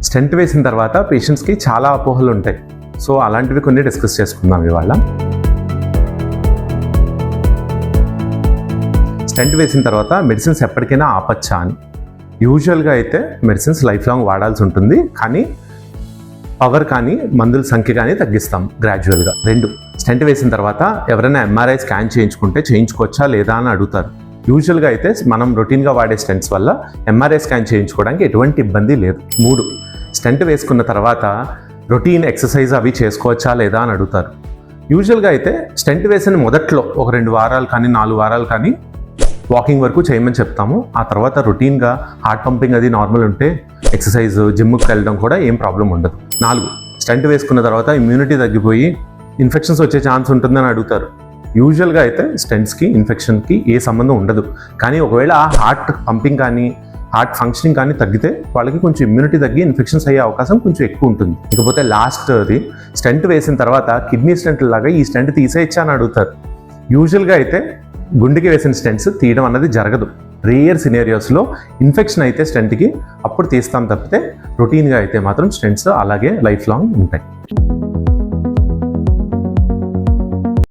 Stent వేసిన తర్వాత పేషెంట్స్కి చాలా అపోహలు ఉంటాయి. సో అలాంటివి కొన్ని డిస్కస్ చేసుకుందాం ఇవాళ. స్టెంట్ వేసిన తర్వాత మెడిసిన్స్ ఎప్పటికైనా ఆపచ్చా అని. యూజువల్గా అయితే మెడిసిన్స్ లైఫ్ లాంగ్ వాడాల్సి ఉంటుంది, కానీ పవర్ కానీ మందుల సంఖ్య కానీ తగ్గిస్తాం గ్రాడ్యువల్గా. 2, స్టెంట్ వేసిన తర్వాత ఎవరైనా ఎంఆర్ఐ స్కాన్ చేయించుకోవచ్చా లేదా అని అడుగుతారు. యూజువల్గా అయితే మనం రొటీన్గా వాడే స్టెంట్స్ వల్ల ఎంఆర్ఐ స్కాన్ చేయించుకోవడానికి ఎటువంటి ఇబ్బంది లేదు. 3, స్టెంట్ వేసుకున్న తర్వాత రొటీన్ ఎక్సర్సైజ్ అవి చేసుకోవచ్చా లేదా అని అడుగుతారు. యూజువల్గా అయితే స్టెంట్ వేసిన మొదట్లో ఒక 2 వారాలు కానీ 4 వారాలు కానీ వాకింగ్ వరకు చేయమని చెప్తాము. ఆ తర్వాత రొటీన్గా హార్ట్ పంపింగ్ అది నార్మల్ ఉంటే ఎక్సర్సైజ్, జిమ్కి వెళ్ళడం కూడా ఏం ప్రాబ్లం ఉండదు. 4, స్టెంట్ వేసుకున్న తర్వాత ఇమ్యూనిటీ తగ్గిపోయి ఇన్ఫెక్షన్స్ వచ్చే ఛాన్స్ ఉంటుందని అడుగుతారు. యూజువల్గా అయితే స్టెంట్స్కి ఇన్ఫెక్షన్కి ఏ సంబంధం ఉండదు, కానీ ఒకవేళ ఆ హార్ట్ పంపింగ్ కానీ హార్ట్ ఫంక్షనింగ్ కానీ తగ్గితే వాళ్ళకి కొంచెం ఇమ్యూనిటీ తగ్గి ఇన్ఫెక్షన్స్ అయ్యే అవకాశం కొంచెం ఎక్కువ ఉంటుంది. ఇకపోతే లాస్ట్ది, స్టెంట్ వేసిన తర్వాత కిడ్నీ స్టెంట్ లాగా ఈ స్టెంట్ తీసేయచ్చా అని అడుగుతారు. యూజువల్గా అయితే గుండెకి వేసిన స్టెంట్స్ తీయడం అన్నది జరగదు. రేర్ సినేరియోస్లో ఇన్ఫెక్షన్ అయితే స్టెంట్కి అప్పుడు తీస్తాం తప్పితే రొటీన్గా అయితే మాత్రం స్టెంట్స్ అలాగే లైఫ్ లాంగ్ ఉంటాయి.